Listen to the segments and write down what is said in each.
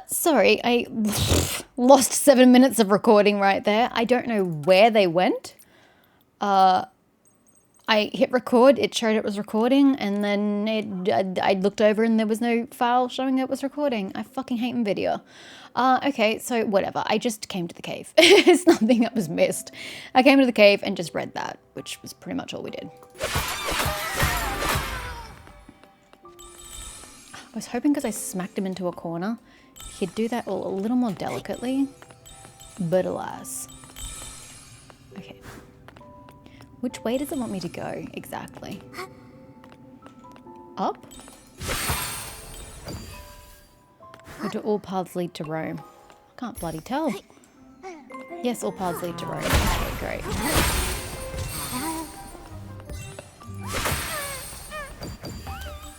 Sorry, I lost 7 minutes of recording right there. I don't know where they went. I hit record, it showed it was recording, and then I looked over and there was no file showing it was recording. I fucking hate NVIDIA. Okay, so whatever. I just came to the cave. It's nothing that was missed. I came to the cave and just read that, which was pretty much all we did. I was hoping because I smacked him into a corner, he'd do that all a little more delicately, but alas. Okay. Which way does it want me to go exactly? Up? Or do all paths lead to Rome? I can't bloody tell. Yes, all paths lead to Rome. Okay, great.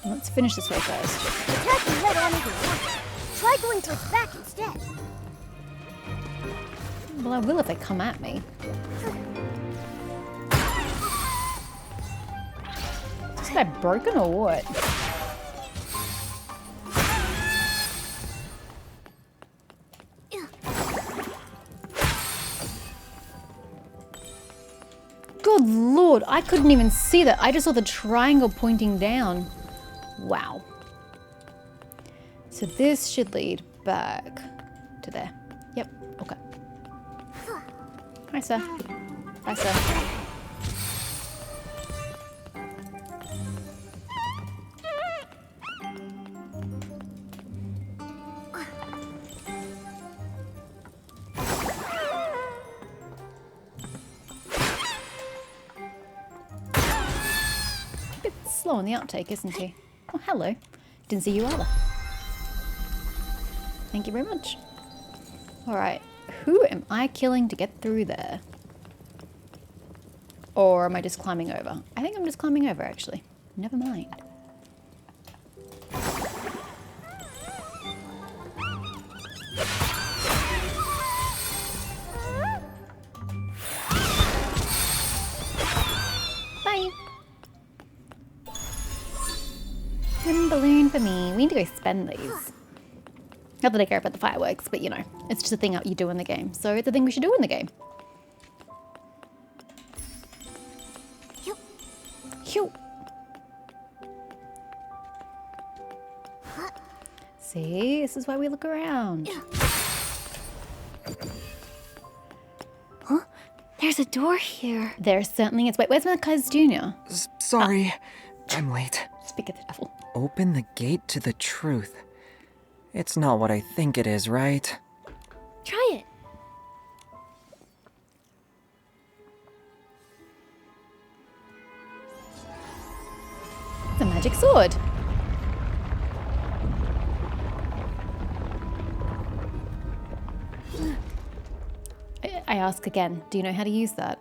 Let's finish this way first. Attacking head on isn't. Try going to its back instead. Well, I will if they come at me. Is this guy broken or what? Good lord, I couldn't even see that. I just saw the triangle pointing down. Wow. So this should lead back to there. Yep, okay. Hi, sir. Bye, sir. A bit slow on the uptake, isn't he? Oh, hello. Didn't see you either. Thank you very much. Alright, who am I killing to get through there? Or am I just climbing over? I think I'm just climbing over, actually. Never mind. Bye! One balloon for me. We need to go spend these. Not that I care about the fireworks, but you know, it's just a thing you do in the game. So it's a thing we should do in the game. Phew. See, this is why we look around. Huh? There's a door here. There certainly is. Wait, where's Marquez Jr.? Sorry, I'm late. Speak of the devil. Open the gate to the truth. It's not what I think it is, right? Try it. It's a magic sword. I ask again, do you know how to use that?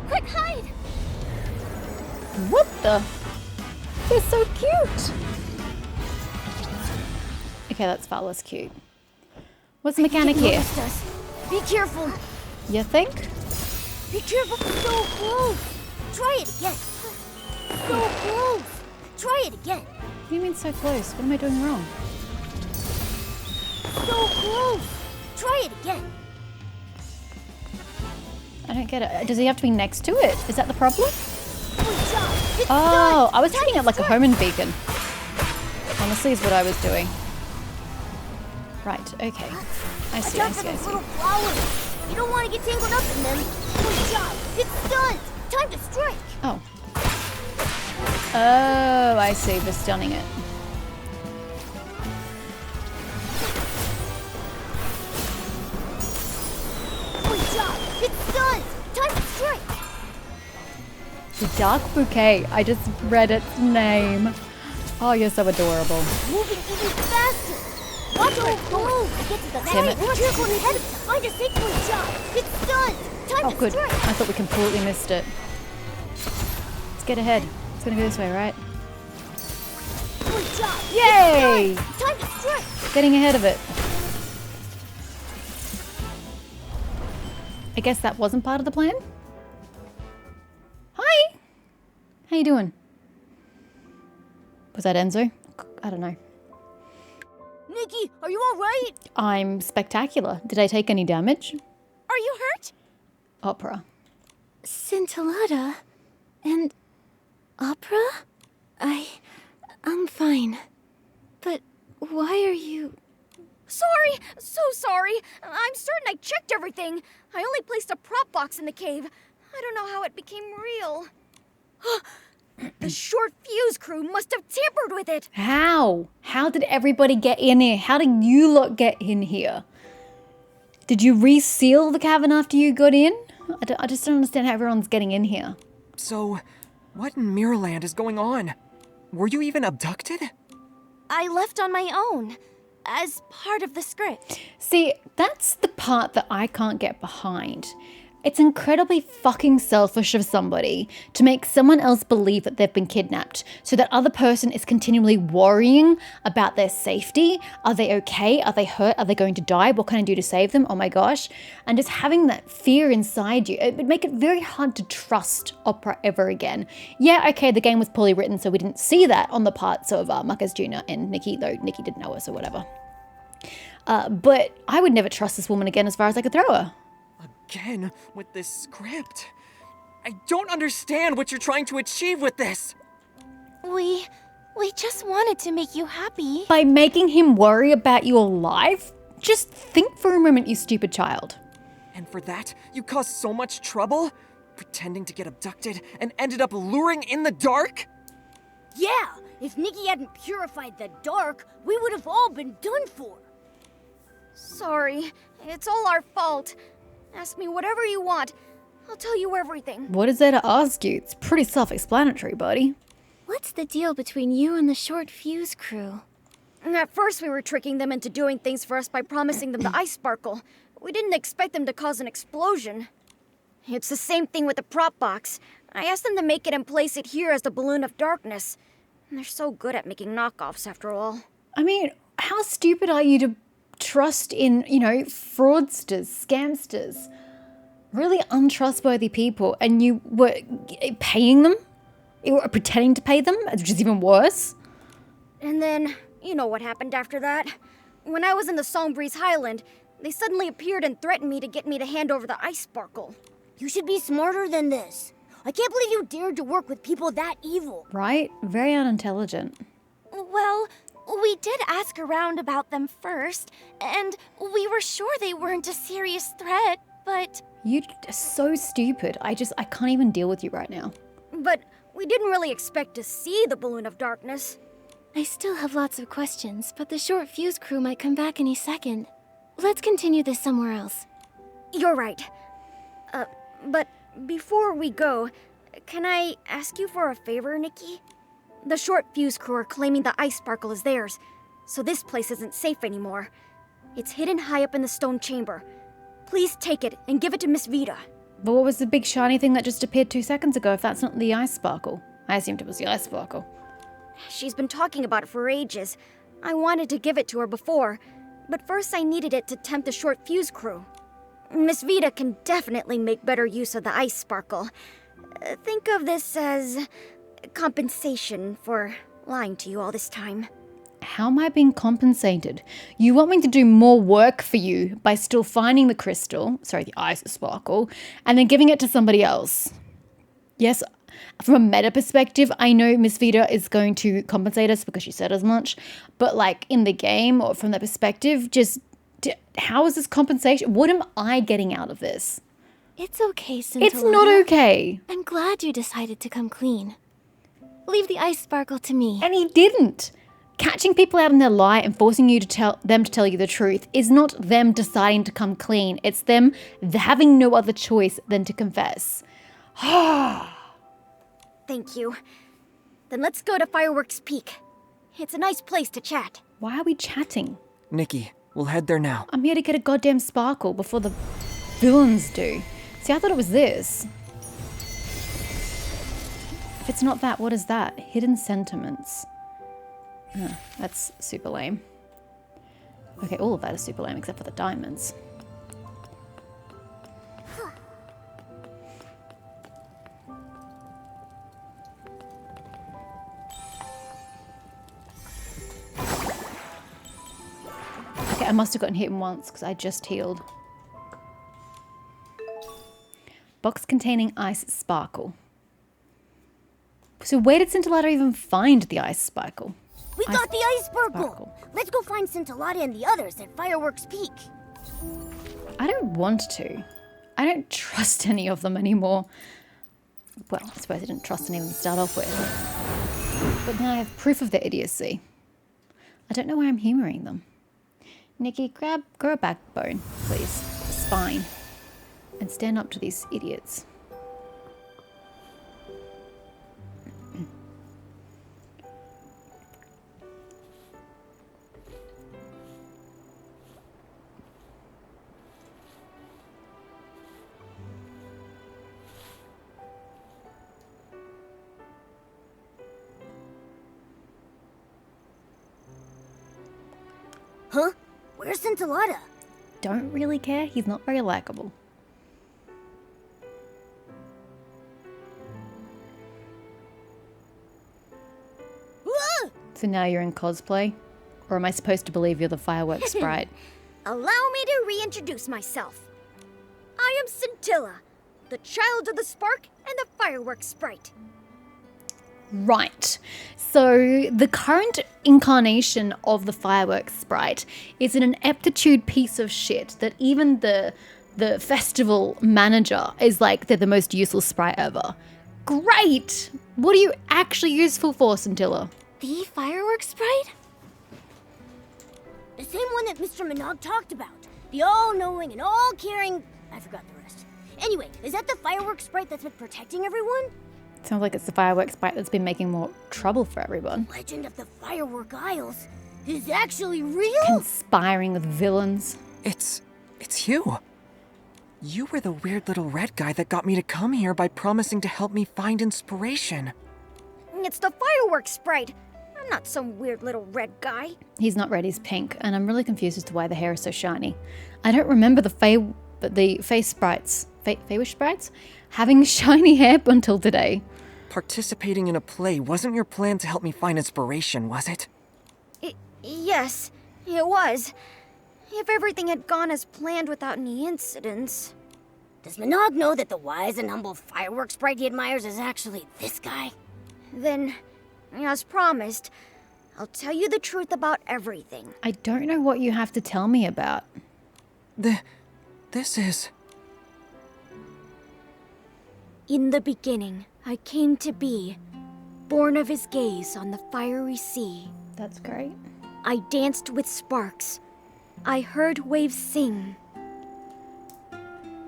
Quick, hide! What the? They're so cute! Okay, that's far less cute. What's the mechanic here? Us. Be careful. You think? Be careful. So close. Try it again. So close. Try it again. What do you mean so close? What am I doing wrong? So close. Try it again. I don't get it. Does he have to be next to it? Is that the problem? Good job. It's Oh, done. I was Time treating to it like a strike. homing beacon. Honestly, is what I was doing. Right, okay. I see, I Watch out for see, I those see. little flowers. You don't want to get tangled up in them. Good job. It's done. Time to strike. Oh. Oh, I see. We're stunning it. Good job. It's done. Time to strike. The Dark Bouquet. I just read its name. Oh, you're so adorable. Moving even faster. Watch where it goes. Get to the Damn it. Be careful ahead of time. Find a safe point job. It's done. Time Oh, to good. strike. I thought we completely missed it. Let's get ahead. It's gonna go this way, right? Good job. Yay! Time to strike. Getting ahead of it. I guess that wasn't part of the plan? Hi! How you doing? Was that Enzo? I don't know. Nikki, are you all right? I'm spectacular. Did I take any damage? Are you hurt? Opera. Scintillata and opera? I'm fine. But why are you... Sorry, so sorry. I'm certain I checked everything. I only placed a prop box in the cave. I don't know how it became real. The short fuse crew must have tampered with it. How? How did everybody get in here? How did you lot get in here? Did you reseal the cavern after you got in? I just don't understand how everyone's getting in here. So, what in Miraland is going on? Were you even abducted? I left on my own, as part of the script. See, that's the part that I can't get behind. It's incredibly fucking selfish of somebody to make someone else believe that they've been kidnapped, so that other person is continually worrying about their safety. Are they okay? Are they hurt? Are they going to die? What can I do to save them? Oh my gosh. And just having that fear inside you, it would make it very hard to trust Opera ever again. Yeah, okay, the game was poorly written, so we didn't see that on the parts of Marcus Jr. and Nikki, though Nikki didn't know us or whatever. But I would never trust this woman again as far as I could throw her. Again, with this script. I don't understand what you're trying to achieve with this. We just wanted to make you happy. By making him worry about your life? Just think for a moment, you stupid child. And for that, you caused so much trouble? Pretending to get abducted and ended up luring in the dark? Yeah, if Nikki hadn't purified the dark, we would have all been done for. Sorry, it's all our fault. Ask me whatever you want. I'll tell you everything. What is there to ask you? It's pretty self-explanatory, buddy. What's the deal between you and the short fuse crew? At first, we were tricking them into doing things for us by promising them the ice sparkle. We didn't expect them to cause an explosion. It's the same thing with the prop box. I asked them to make it and place it here as the balloon of darkness. And they're so good at making knockoffs, after all. I mean, how stupid are you to trust in, fraudsters, scamsters, really untrustworthy people, and you were paying them? You were pretending to pay them, which is even worse. And then, you know what happened after that. When I was in the Sombreeze Highland, they suddenly appeared and threatened me to get me to hand over the ice sparkle. You should be smarter than this. I can't believe you dared to work with people that evil. Right? Very unintelligent. Well, we did ask around about them first, and we were sure they weren't a serious threat, but... You're so stupid. I can't even deal with you right now. But we didn't really expect to see the balloon of darkness. I still have lots of questions, but the short fuse crew might come back any second. Let's continue this somewhere else. You're right. But before we go, can I ask you for a favor, Nikki? The short fuse crew are claiming the ice sparkle is theirs, so this place isn't safe anymore. It's hidden high up in the stone chamber. Please take it and give it to Miss Vita. But what was the big shiny thing that just appeared 2 seconds ago if that's not the ice sparkle? I assumed it was the ice sparkle. She's been talking about it for ages. I wanted to give it to her before, but first I needed it to tempt the short fuse crew. Miss Vita can definitely make better use of the ice sparkle. Think of this as compensation for lying to you all this time. How am I being compensated? You want me to do more work for you by still finding the crystal, the ice sparkle, and then giving it to somebody else. Yes, from a meta perspective, I know Miss Vita is going to compensate us because she said as much, but like in the game or from that perspective, how is this compensation? What am I getting out of this? It's okay, Scintillata. It's not okay. I'm glad you decided to come clean. Leave the ice sparkle to me. And he didn't. Catching people out in their lie and forcing you to tell you the truth is not them deciding to come clean. It's them having no other choice than to confess. Thank you. Then let's go to Fireworks Peak. It's a nice place to chat. Why are we chatting? Nikki, we'll head there now. I'm here to get a goddamn sparkle before the villains do. See, I thought it was this. If it's not that, what is that? Hidden sentiments. That's super lame. Okay, all of that is super lame except for the diamonds. Okay, I must have gotten hit once because I just healed. Box containing ice sparkle. So where did Scintillata even find the ice sparkle? We got the ice sparkle! Let's go find Scintillata and the others at Fireworks Peak. I don't want to. I don't trust any of them anymore. Well, I suppose I didn't trust any of them to start off with. But now I have proof of their idiocy. I don't know why I'm humouring them. Nikki, grow a backbone, please. A spine. And stand up to these idiots. Huh? Where's Scintillata? Don't really care. He's not very likable. So now you're in cosplay? Or am I supposed to believe you're the fireworks sprite? Allow me to reintroduce myself. I am Scintilla, the child of the spark and the fireworks sprite. Right. So the current incarnation of the fireworks sprite is an ineptitude piece of shit that even the festival manager is like, they're the most useless sprite ever. Great! What are you actually useful for, Scintilla? The fireworks sprite? The same one that Mr. Minogue talked about. The all-knowing and all-caring... I forgot the rest. Anyway, is that the fireworks sprite that's been protecting everyone? Sounds like it's the fireworks sprite that's been making more trouble for everyone. Legend of the Firework Isles is actually real? Conspiring with villains. It's you. You were the weird little red guy that got me to come here by promising to help me find inspiration. It's the fireworks sprite. I'm not some weird little red guy. He's not red, he's pink, and I'm really confused as to why the hair is so shiny. I don't remember the face sprites, Feywish sprites, having shiny hair until today. Participating in a play wasn't your plan to help me find inspiration, was it? Yes, it was. If everything had gone as planned without any incidents. Does Minogue know that the wise and humble fireworks sprite he admires is actually this guy? Then, as promised, I'll tell you the truth about everything. I don't know what you have to tell me about. This is... In the beginning, I came to be, born of his gaze on the fiery sea. That's great. I danced with sparks. I heard waves sing.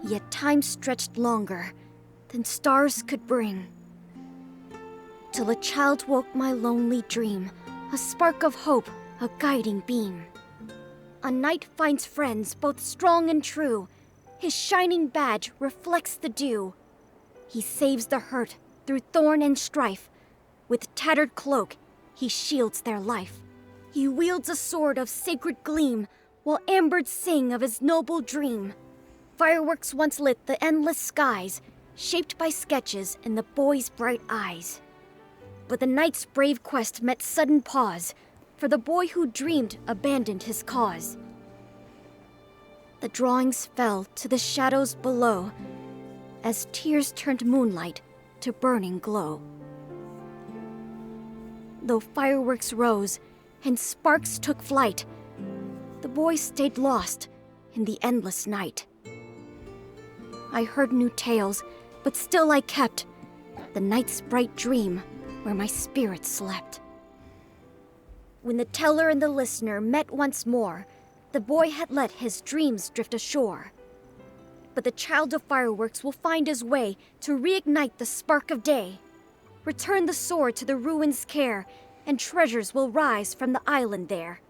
Yet time stretched longer than stars could bring. Till a child woke my lonely dream, a spark of hope, a guiding beam. A knight finds friends both strong and true. His shining badge reflects the dew. He saves the hurt through thorn and strife. With tattered cloak, he shields their life. He wields a sword of sacred gleam, while ambirds sing of his noble dream. Fireworks once lit the endless skies, shaped by sketches in the boy's bright eyes. But the knight's brave quest met sudden pause, for the boy who dreamed abandoned his cause. The drawings fell to the shadows below, as tears turned moonlight to burning glow. Though fireworks rose and sparks took flight, the boy stayed lost in the endless night. I heard new tales, but still I kept the night's bright dream where my spirit slept. When the teller and the listener met once more, the boy had let his dreams drift ashore. But the child of fireworks will find his way to reignite the spark of day. Return the sword to the ruins' care, and treasures will rise from the island there.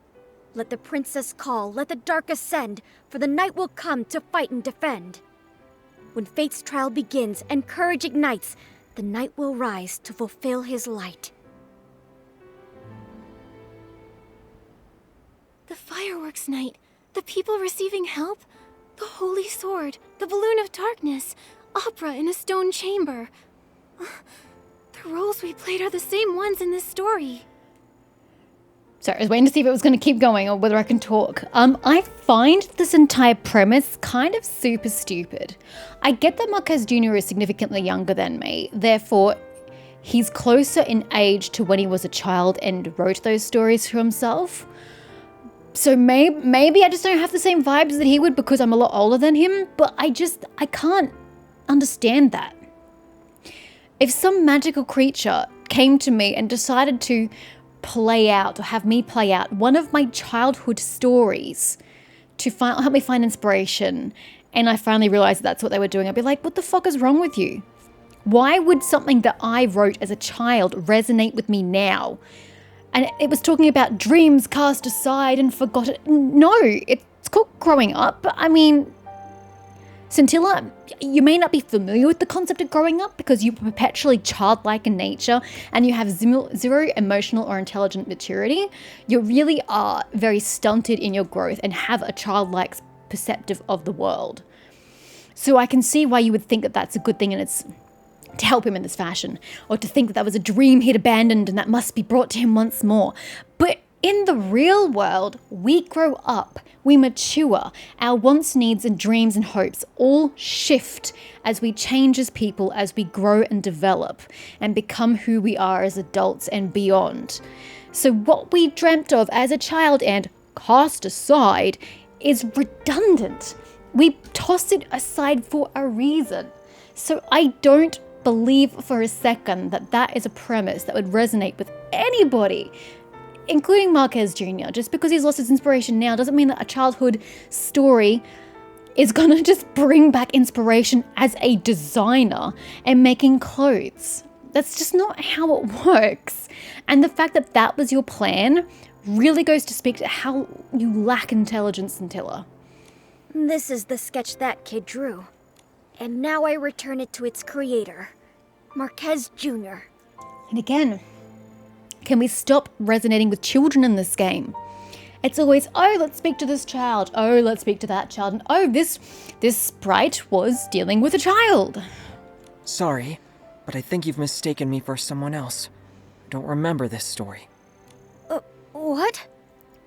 Let the princess call, let the dark ascend, for the night will come to fight and defend. When fate's trial begins and courage ignites, the knight will rise to fulfill his light. The fireworks night, the people receiving help, the holy sword, the balloon of darkness, opera in a stone chamber. The roles we played are the same ones in this story. Sorry, I was waiting to see if it was going to keep going or whether I can talk. I find this entire premise kind of super stupid. I get that Marquez Jr. is significantly younger than me, therefore he's closer in age to when he was a child and wrote those stories for himself. So maybe I just don't have the same vibes that he would because I'm a lot older than him, but I can't understand that. If some magical creature came to me and decided to play out or have me play out one of my childhood stories to help me find inspiration, and I finally realized that's what they were doing, I'd be like, what the fuck is wrong with you? Why would something that I wrote as a child resonate with me now? And it was talking about dreams cast aside and forgotten. No, it's called growing up. But I mean, Scintilla, you may not be familiar with the concept of growing up because you're perpetually childlike in nature and you have zero emotional or intelligent maturity. You really are very stunted in your growth and have a childlike perceptive of the world. So I can see why you would think that that's a good thing and it's to help him in this fashion, or to think that that was a dream he'd abandoned and that must be brought to him once more. But in the real world, we grow up, we mature, our wants, needs, and dreams and hopes all shift as we change as people, as we grow and develop and become who we are as adults and beyond. So what we dreamt of as a child and cast aside is redundant. We toss it aside for a reason. So I don't believe for a second that that is a premise that would resonate with anybody, including Marquez Jr. Just because he's lost his inspiration now doesn't mean that a childhood story is gonna just bring back inspiration as a designer and making clothes. That's just not how it works. And the fact that that was your plan really goes to speak to how you lack intelligence, Scintilla. This is the sketch that kid drew. And now I return it to its creator, Marquez Jr. And again, can we stop resonating with children in this game? It's always, oh, let's speak to this child. Oh, let's speak to that child. And oh, this sprite was dealing with a child. Sorry, but I think you've mistaken me for someone else. I don't remember this story. What?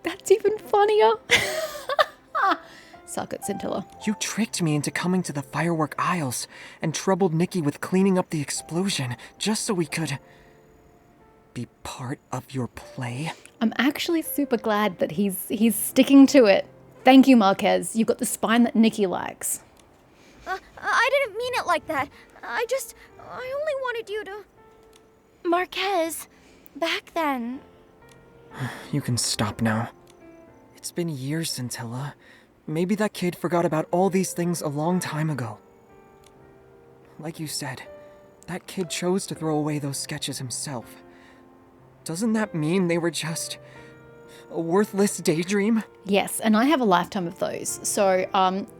That's even funnier. Suck it, Scintilla. You tricked me into coming to the firework aisles and troubled Nikki with cleaning up the explosion just so we could be part of your play. I'm actually super glad that he's sticking to it. Thank you, Marquez. You got the spine that Nikki likes. I didn't mean it like that. I only wanted you to... Marquez, back then. You can stop now. It's been years, Scintilla. Maybe that kid forgot about all these things a long time ago. Like you said, that kid chose to throw away those sketches himself. Doesn't that mean they were just a worthless daydream? Yes, and I have a lifetime of those. So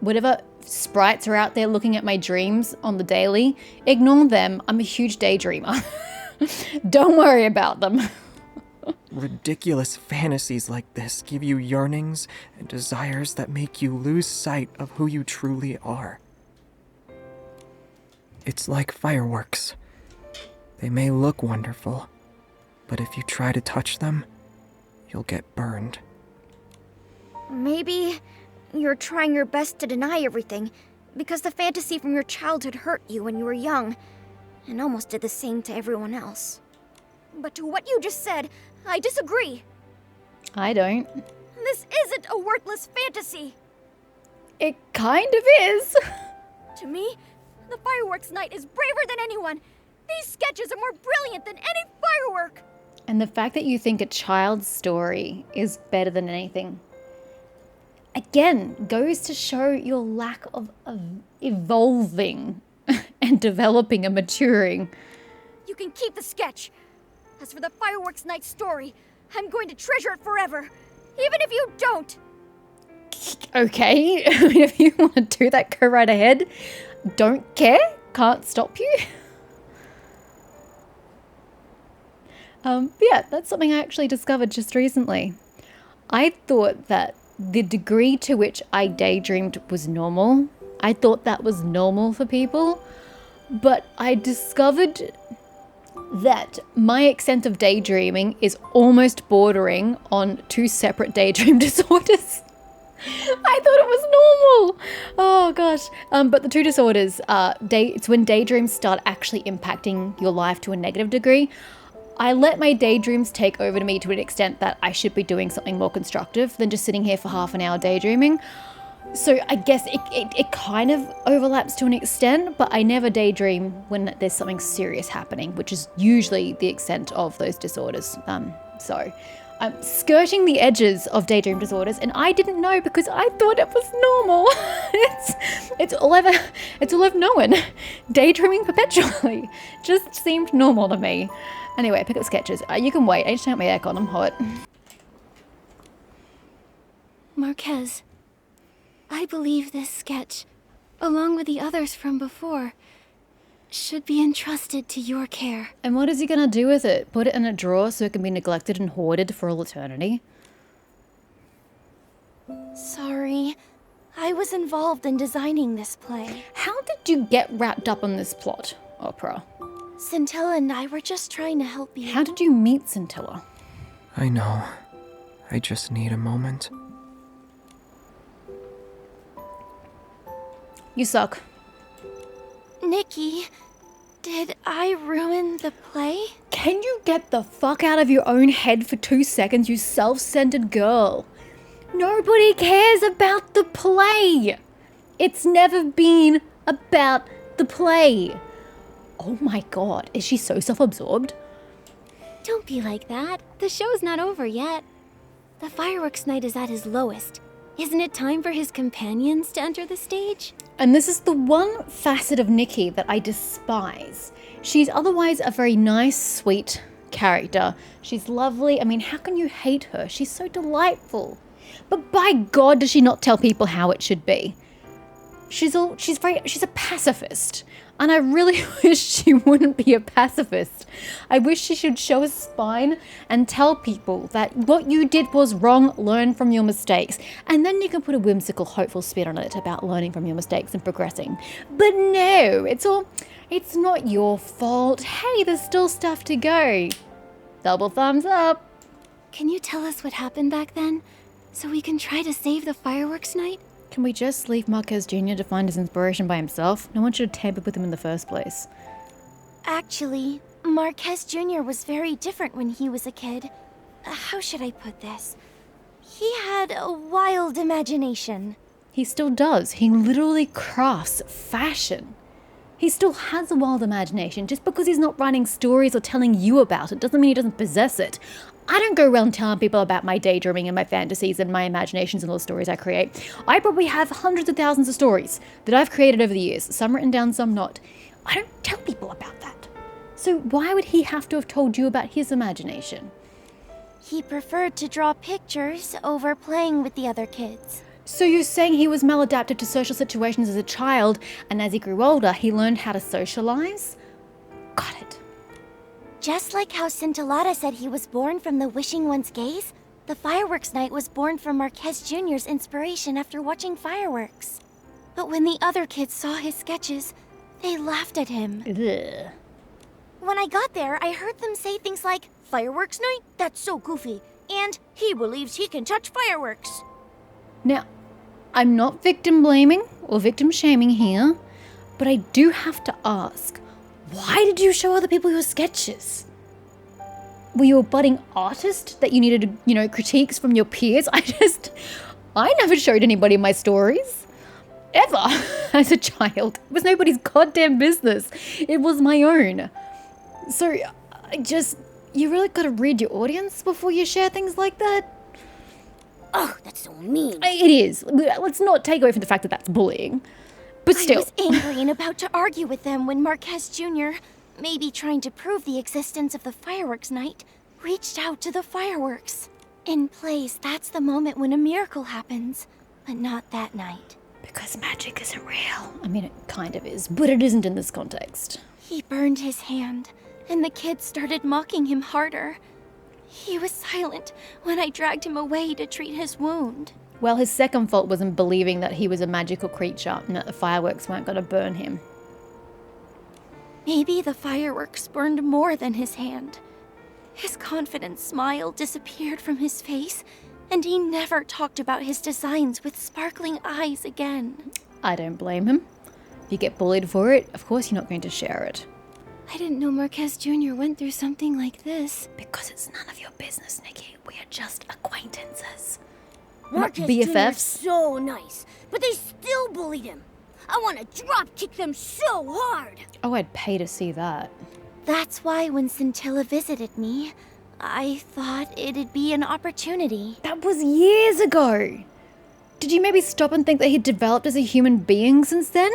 whatever sprites are out there looking at my dreams on the daily, ignore them. I'm a huge daydreamer. Don't worry about them. Ridiculous fantasies like this give you yearnings and desires that make you lose sight of who you truly are. It's like fireworks. They may look wonderful, but if you try to touch them, you'll get burned. Maybe you're trying your best to deny everything because the fantasy from your childhood hurt you when you were young and almost did the same to everyone else. But to what you just said, I disagree. I don't. This isn't a worthless fantasy. It kind of is. To me, the fireworks night is braver than anyone. These sketches are more brilliant than any firework. And the fact that you think a child's story is better than anything, again, goes to show your lack of evolving and developing and maturing. You can keep the sketch. As for the fireworks night story, I'm going to treasure it forever, even if you don't. Okay, I mean, if you want to do that, go right ahead. don't care, can't stop you. But yeah, that's something I actually discovered just recently. I thought that the degree to which I daydreamed was normal. I thought that was normal for people, but I discovered that my extent of daydreaming is almost bordering on 2 separate daydream disorders. I thought it was normal. Oh gosh. But the 2 disorders, it's when daydreams start actually impacting your life to a negative degree. I let my daydreams take over to me to an extent that I should be doing something more constructive than just sitting here for half an hour daydreaming. So I guess it kind of overlaps to an extent, but I never daydream when there's something serious happening, which is usually the extent of those disorders. So I'm skirting the edges of daydream disorders, and I didn't know because I thought it was normal. it's all I've known. Daydreaming perpetually just seemed normal to me. Anyway, pick up sketches. You can wait. I just turned up my aircon. I'm hot. Marquez, I believe this sketch, along with the others from before, should be entrusted to your care. And what is he gonna do with it? Put it in a drawer so it can be neglected and hoarded for all eternity? Sorry, I was involved in designing this play. How did you get wrapped up in this plot, Opera? Scintilla and I were just trying to help you. How did you meet Scintilla? I know. I just need a moment. You suck. Nikki, did I ruin the play? Can you get the fuck out of your own head for 2 seconds, you self-centered girl? Nobody cares about the play. It's never been about the play. Oh my god, is she so self-absorbed? Don't be like that. The show's not over yet. The fireworks night is at his lowest. Isn't it time for his companions to enter the stage? And this is the one facet of Nikki that I despise. She's otherwise a very nice, sweet character. She's lovely. I mean, how can you hate her? She's so delightful. But by God, does she not tell people how it should be? She's a pacifist. And I really wish she wouldn't be a pacifist. I wish she should show a spine and tell people that what you did was wrong, learn from your mistakes. And then you can put a whimsical, hopeful spin on it about learning from your mistakes and progressing. But no, it's not your fault. Hey, there's still stuff to go. Double thumbs up. Can you tell us what happened back then? So we can try to save the fireworks night? Can we just leave Marquez Jr. to find his inspiration by himself? No one should have tampered with him in the first place. Actually, Marquez Jr. was very different when he was a kid. How should I put this? He had a wild imagination. He still does. He literally crafts fashion. He still has a wild imagination. Just because he's not writing stories or telling you about it doesn't mean he doesn't possess it. I don't go around telling people about my daydreaming and my fantasies and my imaginations and all the stories I create. I probably have hundreds of thousands of stories that I've created over the years, some written down, some not. I don't tell people about that. So why would he have to have told you about his imagination? He preferred to draw pictures over playing with the other kids. So you're saying he was maladapted to social situations as a child, and as he grew older, he learned how to socialize? Got it. Just like how Scintillata said he was born from the Wishing One's gaze, the fireworks night was born from Marquez Jr.'s inspiration after watching fireworks. But when the other kids saw his sketches, they laughed at him. Ugh. When I got there, I heard them say things like, "Fireworks night? That's so goofy." And, "He believes he can touch fireworks." Now, I'm not victim blaming or victim shaming here, but I do have to ask, why did you show other people your sketches? Were you a budding artist that you needed, critiques from your peers? I never showed anybody my stories. Ever. As a child. It was nobody's goddamn business. It was my own. So, you really gotta read your audience before you share things like that? Oh, that's so mean. It is. Let's not take away from the fact that that's bullying. But still. I was angry and about to argue with them when Marquez Jr., maybe trying to prove the existence of the fireworks night, reached out to the fireworks. In plays, that's the moment when a miracle happens, but not that night. Because magic isn't real. I mean, it kind of is, but it isn't in this context. He burned his hand, and the kids started mocking him harder. He was silent when I dragged him away to treat his wound. Well, his second fault was in believing that he was a magical creature and that the fireworks weren't going to burn him. Maybe the fireworks burned more than his hand. His confident smile disappeared from his face, and he never talked about his designs with sparkling eyes again. I don't blame him. If you get bullied for it, of course you're not going to share it. I didn't know Marquez Jr. went through something like this. Because it's none of your business, Nikki. We are just acquaintances. Marquez BFFs. Jr. is so nice, but they still bullied him. I want to drop kick them so hard. Oh, I'd pay to see that. That's why when Scintilla visited me, I thought it'd be an opportunity. That was years ago. Did you maybe stop and think that he'd developed as a human being since then?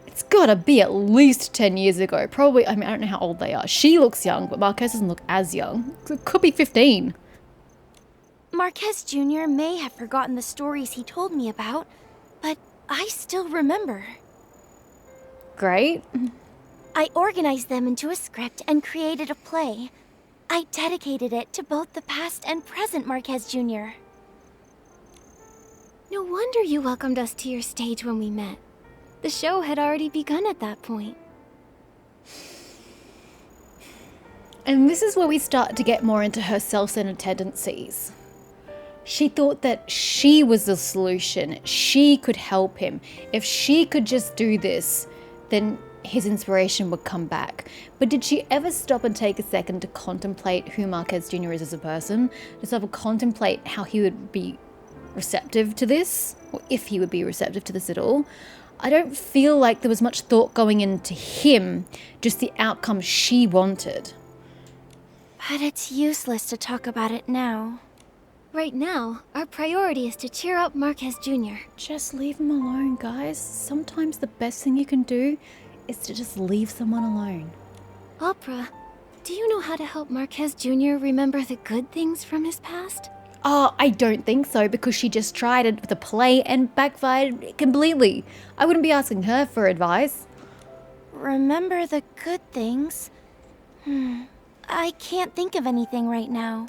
It's gotta be at least 10 years ago. Probably, I mean, I don't know how old they are. She looks young, but Marquez doesn't look as young. It could be 15. Marquez Jr. may have forgotten the stories he told me about, but I still remember. Great. I organized them into a script and created a play. I dedicated it to both the past and present Marquez Jr. No wonder you welcomed us to your stage when we met. The show had already begun at that point. And this is where we start to get more into her self-centered tendencies. She thought that she was the solution. She could help him. If she could just do this, then his inspiration would come back. But did she ever stop and take a second to contemplate who Marquez Jr. is as a person? Just ever contemplate how he would be receptive to this? Or if he would be receptive to this at all? I don't feel like there was much thought going into him, just the outcome she wanted. But it's useless to talk about it now. Right now, our priority is to cheer up Marquez Jr. Just leave him alone, guys. Sometimes the best thing you can do is to just leave someone alone. Opera, do you know how to help Marquez Jr. remember the good things from his past? Oh, I don't think so, because she just tried it with a play and backfired completely. I wouldn't be asking her for advice. Remember the good things? I can't think of anything right now.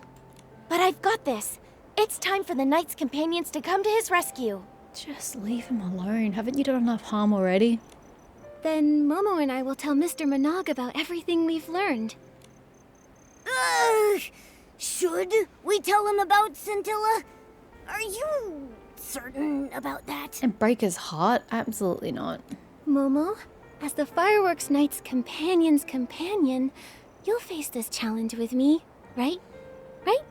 But I've got this. It's time for the Knight's companions to come to his rescue. Just leave him alone. Haven't you done enough harm already? Then Momo and I will tell Mr. Managa about everything we've learned. Should we tell him about Scintilla? Are you certain about that? And break his heart? Absolutely not. Momo, as the Fireworks Knight's companion's companion, you'll face this challenge with me, right? Right?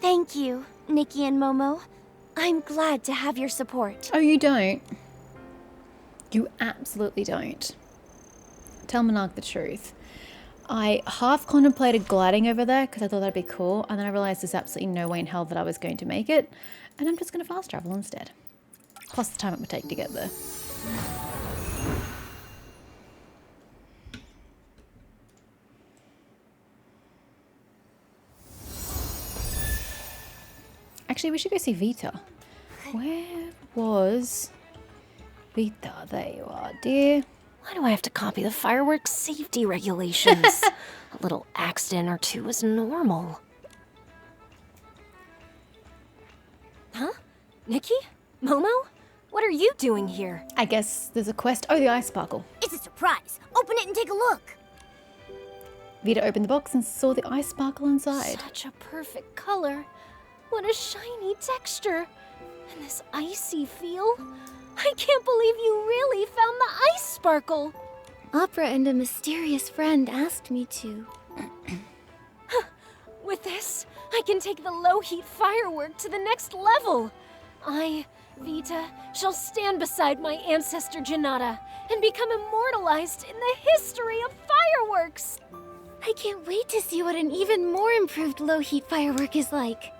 Thank you, Nikki and Momo. I'm glad to have your support. Oh, you don't? You absolutely don't. Tell Monarch the truth. I half contemplated gliding over there because I thought that'd be cool, and then I realized there's absolutely no way in hell that I was going to make it, and I'm just going to fast travel instead. Plus the time it would take to get there. Actually, we should go see Vita. Where was Vita? There you are, dear. Why do I have to copy the fireworks safety regulations? A little accident or two is normal. Huh? Nikki? Momo? What are you doing here? I guess there's a quest. Oh, the ice sparkle. It's a surprise. Open it and take a look. Vita opened the box and saw the ice sparkle inside. Such a perfect color. What a shiny texture. And this icy feel. I can't believe you really found the ice sparkle. Opera and a mysterious friend asked me to. With this, I can take the low-heat firework to the next level. I, Vita, shall stand beside my ancestor Janata and become immortalized in the history of fireworks. I can't wait to see what an even more improved low-heat firework is like.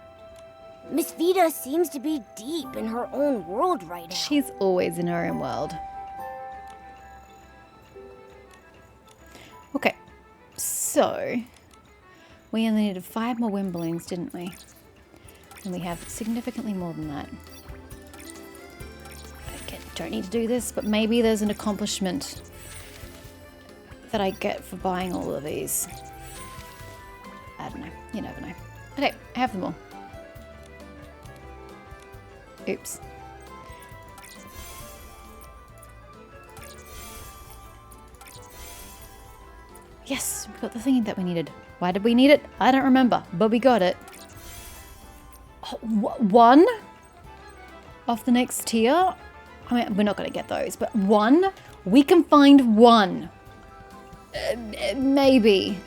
Miss Vita seems to be deep in her own world right now. She's always in her own world. Okay, so we only needed 5 more wind balloons, didn't we? And we have significantly more than that. don't need to do this, but maybe there's an accomplishment that I get for buying all of these. I don't know. You never know. Okay, I have them all. Oops. Yes, we got the thingy that we needed. Why did we need it? I don't remember, but we got it. Oh, one of the next tier? I mean, we're not going to get those, but one? We can find one. Maybe.